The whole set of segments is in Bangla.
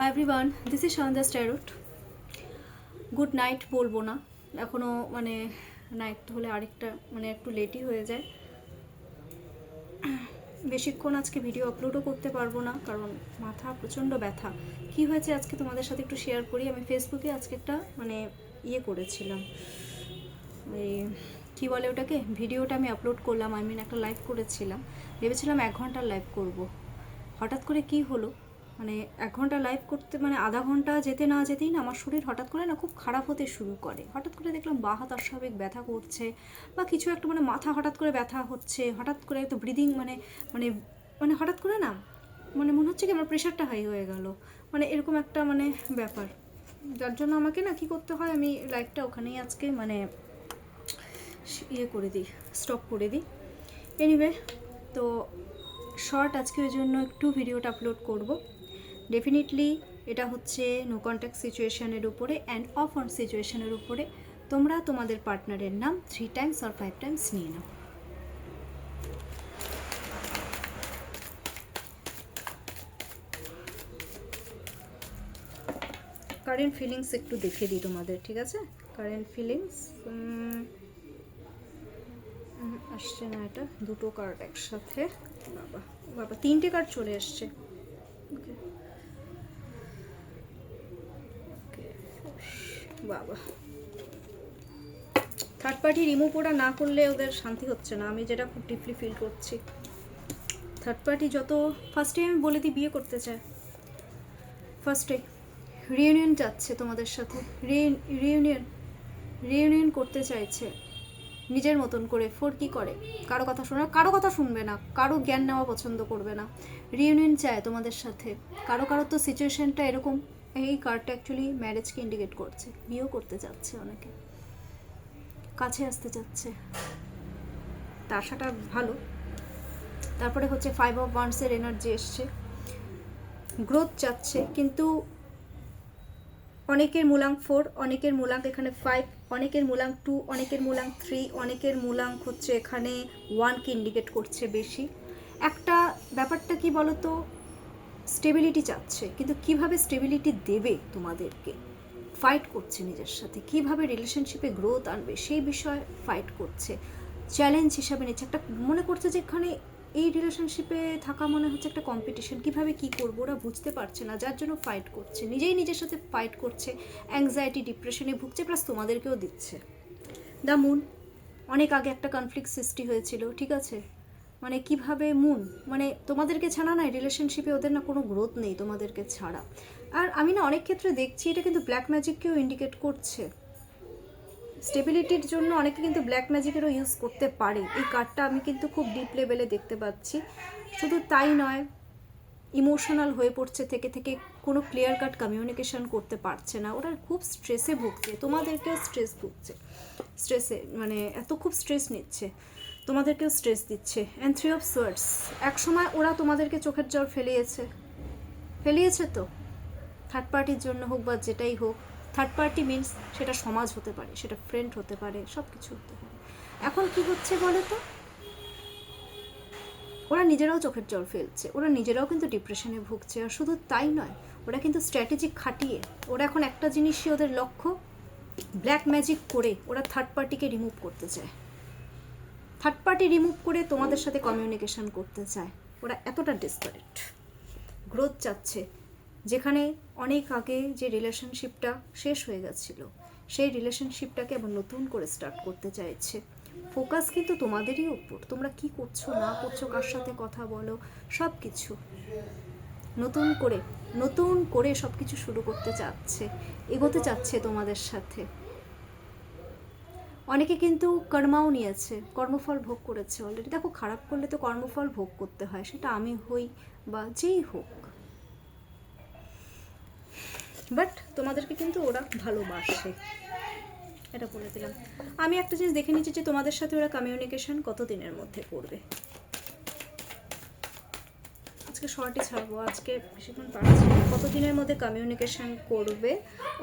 Hi everyone, this is Shanda's Tarot. Good night বলবো না, এখনও নাইট হলে আরেকটা একটু লেটই হয়ে যায়। বেশিক্ষণ আজকে ভিডিও আপলোডও করতে পারবো না, কারণ মাথা প্রচণ্ড ব্যথা। কি হয়েছে আজকে তোমাদের সাথে একটু শেয়ার করি। আমি ফেসবুকে আজকে একটা করেছিলাম, ওই কী বলে ওটাকে, ভিডিওটা আমি আপলোড করলাম, একটা লাইভ করেছিলাম। ভেবেছিলাম 1 ঘন্টার লাইভ করব। হঠাৎ করে কি হলো, 1 ঘন্টা লাইভ করতে আধা ঘন্টা যেতে না যেতেই না আমার শরীর হঠাৎ করে খুব খারাপ হতে শুরু করে। হঠাৎ করে দেখলাম বাঁ হাত অস্বাভাবিক ব্যথা করছে, বা কিছু একটা মাথা হঠাৎ করে ব্যথা হচ্ছে, হঠাৎ করে একটু ব্রিদিং হঠাৎ করে না মনে হচ্ছে কি আমার প্রেশারটা হাই হয়ে গেল, এরকম একটা ব্যাপার। যার জন্য আমাকে কী করতে হয়, আমি লাইভটা ওখানেই আজকে করে দিই, স্টপ করে দিই। এনিওয়ে, তো শর্ট আজকে ওই জন্য একটু ভিডিওটা আপলোড করব। ডেফিনেটলি এটা হচ্ছে নো কন্ট্যাক্ট সিচুয়েশনের উপরে অ্যান্ড অফ অন সিচুয়েশনের উপরে। তোমরা তোমাদের পার্টনারের নাম 3 টাইমস আর 5 টাইমস নিয়ে নাও। কারেন্ট ফিলিংস একটু দেখে দিই তোমাদের, ঠিক আছে? কারেন্ট ফিলিংস আসছে না, এটা দুটো কার্ড একসাথে। বাবা বাবা, 3টে কার্ড চলে আসছে। ওকে বাবা, থার্ড পার্টি রিমুভ ওরা না করলে ওদের শান্তি হচ্ছে না, আমি যেটা খুব ডিপলি ফিল করছি। থার্ড পার্টি যত ফার্স্টে আমি বলে দিই বিয়ে করতে চায়, ফার্স্টে রিইউনিয়ন চাচ্ছে তোমাদের সাথে, রিইউনিয়ন করতে চাইছে নিজের মতন করে। ফোর কি করে, কারো কথা শোনা, কারো কথা শুনবে না, কারো জ্ঞান নেওয়া পছন্দ করবে না, রিইউনিয়ন চায় তোমাদের সাথে। কারো কারো তো সিচুয়েশনটা এরকম, এই কার্ডটা অ্যাকচুয়ালি ম্যারেজকে ইন্ডিকেট করছে, বিয়েও করতে চাচ্ছে, অনেকে কাছে আসতে চাচ্ছে, তার আশাটা ভালো। তারপরে হচ্ছে 5 অফ ওয়ান্ডসের এনার্জি এসছে, গ্রোথ চাচ্ছে, কিন্তু অনেকের মূলাঙ্ক 4, অনেকের মূলাঙ্ক এখানে 5, অনেকের মূলাঙ্ক 2, অনেকের মূলাঙ্ক 3, অনেকের মূলাঙ্ক হচ্ছে এখানে 1কে ইন্ডিকেট করছে বেশি। একটা ব্যাপারটা কি বলো তো, স্টেবিলিটি চাচ্ছে, কিন্তু কিভাবে স্টেবিলিটি দেবে তোমাদেরকে, ফাইট করছে নিজের সাথে, কিভাবে রিলেশনশিপে গ্রোথ আনবে সেই বিষয়ে ফাইট করছে, চ্যালেঞ্জ হিসাবে নিচ্ছে। একটা মনে করছে যে এখানে এই রিলেশনশিপে থাকা মনে হচ্ছে একটা কম্পিটিশন, কিভাবে কি করবো ওরা বুঝতে পারছে না, যার জন্য ফাইট করছে, নিজেই নিজের সাথে ফাইট করছে, অ্যাংজাইটি ডিপ্রেশনে ভুগছে, প্লাস তোমাদেরকেও দিচ্ছে। দ্য মুন, অনেক আগে একটা কনফ্লিক্ট সৃষ্টি হয়েছিল, ঠিক আছে? কিভাবে মুন তোমাদেরকে ছাড়া না রিলেশনশিপে ওদের না কোনো গ্রোথ নেই তোমাদেরকে ছাড়া। আর আমি না অনেক ক্ষেত্রে দেখছি এটা কিন্তু ব্ল্যাক ম্যাজিককেও ইন্ডিকেট করছে। স্টেবিলিটির জন্য অনেকে কিন্তু ব্ল্যাক ম্যাজিকেরও ইউজ করতে পারে, এই কার্ডটা আমি কিন্তু খুব ডিপ লেভেলে দেখতে পাচ্ছি। শুধু তাই নয়, ইমোশনাল হয়ে পড়ছে থেকে থেকে, কোনো ক্লিয়ার কাট কমিউনিকেশন করতে পারছে না, ওরা খুব স্ট্রেসে ভুগছে, তোমাদেরকেও স্ট্রেস ভুগছে, স্ট্রেসে এত খুব স্ট্রেস নিচ্ছে, তোমাদেরকেও স্ট্রেস দিচ্ছে। অ্যান্ড 3 অফ সোয়ার্ডস, একসময় ওরা তোমাদেরকে চোখের জল ফেলিয়েছে তো, থার্ড পার্টির জন্য হোক বা যেটাই হোক। থার্ড পার্টি মিনস সেটা সমাজ হতে পারে, সেটা ফ্রেন্ড হতে পারে, সব কিছু হতে পারে। এখন কি হচ্ছে বলো তো, ওরা নিজেরাও চোখের জল ফেলছে, ওরা নিজেরাও কিন্তু ডিপ্রেশনে ভুগছে। আর শুধু তাই নয়, ওরা কিন্তু স্ট্র্যাটেজি খাটিয়ে, ওরা এখন একটা জিনিসই ওদের লক্ষ্য, ব্ল্যাক ম্যাজিক করে ওরা থার্ড পার্টিকে রিমুভ করতে চায়, থার্ড পার্টি রিমুভ করে তোমাদের সাথে কমিউনিকেশন করতে চায়। ওরা এতটা ডেসপারেট, গ্রোথ চাচ্ছে, যেখানে অনেক আগে যে রিলেশনশিপটা শেষ হয়ে গেছিল সেই রিলেশনশিপটাকে আবার নতুন করে স্টার্ট করতে চাইছে। ফোকাস কিন্তু তোমাদেরই উপর, তোমরা কি করছো না করছো, কার সাথে কথা বলো, সব কিছু নতুন করে সব কিছু শুরু করতে চাচ্ছে, এগোতে চাচ্ছে তোমাদের সাথে। অনেকে কিন্তু কর্মাও নিয়েছে, কর্মফল ভোগ করেছে অলরেডি। দেখো, খারাপ করলে তো কর্মফল ভোগ করতে হয়, সেটা আমি হই বা যেই হোক, বাট তোমাদেরকে কিন্তু ওরা ভালোবাসে, এটা বলে দিলাম। আমি একটা জিনিস দেখে নিচ্ছি যে তোমাদের সাথে ওরা কমিউনিকেশন কত দিনের মধ্যে করবে। আজকে শর্টই ছাড়বো, আজকে বেশিক্ষণ পারছি না। কত দিনের মধ্যে কমিউনিকেশন করবে?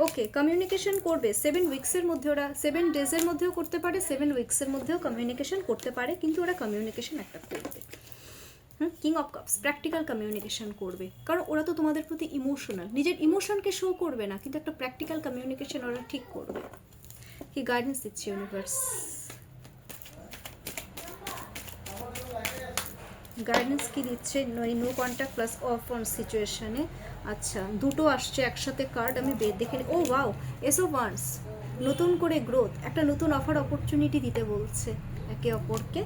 ওকে, কমিউনিকেশন করবে 7 উইক্সের মধ্যে, ওরা 7 ডেজের মধ্যেও করতে পারে, 7 উইক্সের মধ্যেও কমিউনিকেশন করতে পারে, কিন্তু ওরা কমিউনিকেশন একটা করবে। King of cups, practical communication করবে, কারণ ওরা তো তোমাদের প্রতি ইমোশনাল, নিজের ইমোশনকে শো করবে না, কিন্তু একটা প্র্যাকটিক্যাল কমিউনিকেশন ওরা ঠিক করবে। কি গাইডেন্স দিচ্ছে ইউনিভার্স? গাইডেন্স কি দিচ্ছে no contact plus of on সিচুয়েশনে? আচ্ছা, দুটো আসছে একসাথে কার্ড, আমি দেখে ও ওয়াও, এস অফ ওয়ান্স, নতুন করে গ্রোথ, একটা নতুন অফার অপরচুনিটি দিতে বলছে একে অপরকে।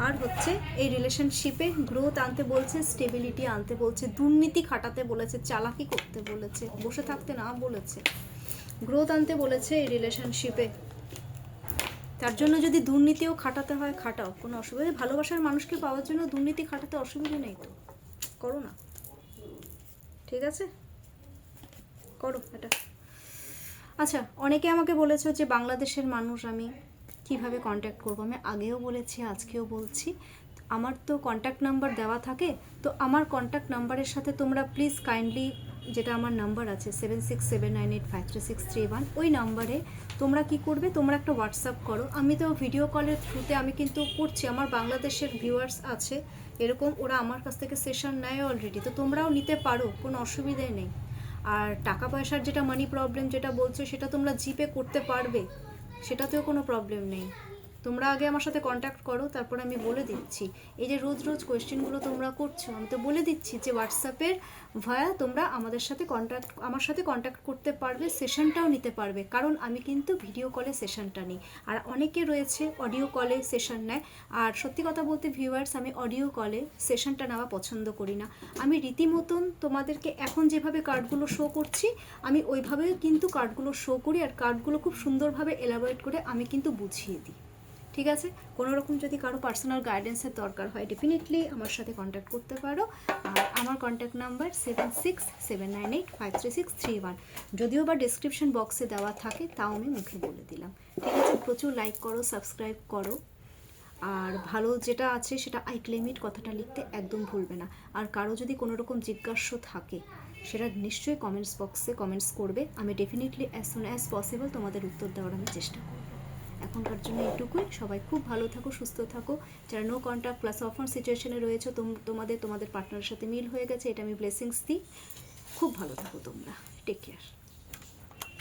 আর হচ্ছে এই রিলেশনশিপে গ্রোথ আনতে বলছে, স্টেবিলিটি আনতে বলছে, দুর্নীতি খাটাতে বলেছে, চালাকি করতে বলেছে, বসে থাকতে না বলেছে, গ্রোথ আনতে বলেছে এই রিলেশনশিপে। তার জন্য যদি দুর্নীতিও খাটাতে হয় খাটাও, কোনো অসুবিধা, ভালোবাসার মানুষকে পাওয়ার জন্য দুর্নীতি খাটাতে অসুবিধা নেই তো, করো না, ঠিক আছে, করো এটা। আচ্ছা, অনেকে আমাকে বলেছো যে বাংলাদেশের মানুষ আমি কিভাবে কন্ট্যাক্ট করবো। আমি আগেও বলেছি, আজকেও বলছি, আমার তো কন্ট্যাক্ট নাম্বার দেওয়া থাকে, তো আমার কন্ট্যাক্ট নাম্বারের সাথে তোমরা প্লিজ কাইন্ডলি, যেটা আমার নাম্বার আছে 7679853631, ওই নাম্বারে তোমরা কি করবে, তোমরা একটা হোয়াটসঅ্যাপ করো। আমি তো ভিডিও কলের থ্রুতে আমি কিন্তু করছি, আমার বাংলাদেশের ভিউয়ার্স আছে এরকম, ওরা আমার কাছ থেকে সেশন নেয় অলরেডি, তো তোমরাও নিতে পারো, কোনো অসুবিধে নেই। আর টাকা পয়সার যেটা মানি প্রবলেম যেটা বলছো, সেটা তোমরা জিপে করতে পারবে, সেটাতেও কোনো প্রবলেম নেই। তোমরা আগে আমার সাথে কন্ট্যাক্ট করো, তারপর আমি বলে দিচ্ছি। এই যে রোজ রোজ কোয়েশ্চেনগুলো তোমরা করছো, আমি তো বলে দিচ্ছি যে হোয়াটসঅ্যাপের ভায়া তোমরা আমার সাথে কন্ট্যাক্ট করতে পারবে, সেশনটাও নিতে পারবে, কারণ আমি কিন্তু ভিডিও কলে সেশনটা নিই। আর অনেকে রয়েছে অডিও কলে সেশন নেয়, আর সত্যি কথা বলতে ভিউয়ার্স, আমি অডিও কলে সেশনটা নেওয়া পছন্দ করি না। আমি রীতিমতন তোমাদেরকে এখন যেভাবে কার্ডগুলো শো করছি, আমি ওইভাবে কিন্তু কার্ডগুলো শো করি, আর কার্ডগুলো খুব সুন্দরভাবে এলাবোরেট করে আমি কিন্তু বুঝিয়ে দিই, ঠিক আছে। কোনো রকম যদি কারো পার্সোনাল গাইডেন্সের দরকার হয়, ডেফিনেটলি আমার সাথে কন্ট্যাক্ট করতে পারো। আর আমার কন্ট্যাক্ট নাম্বার 7679853631, যদিও বা ডিসক্রিপশন বক্সে দেওয়া থাকে, তাও আমি মুখে বলে দিলাম, ঠিক আছে। প্রচুর লাইক করো, সাবস্ক্রাইব করো, আর ভালো যেটা আছে সেটা আই ক্লেম ইট কথাটা লিখতে একদম ভুলবে না। আর কারো যদি কোনো রকম জিজ্ঞাস্য থাকে, সেটা নিশ্চয়ই কমেন্টস বক্সে কমেন্টস করবে, আমি definitely as soon as possible তোমাদের উত্তর দেওয়ার আমি চেষ্টা করব। এখনকার জন্য এটুকুই, সবাই খুব ভালো থাকো, সুস্থ থাকো। যারা নো কন্ট্যাক্ট প্লাস অফার সিচুয়েশনে রয়েছে, তোমাদের পার্টনারের সাথে মিল হয়ে গেছে, এটা আমি ব্লেসিংস দিই। খুব ভালো থাকো তোমরা, টেক কেয়ার।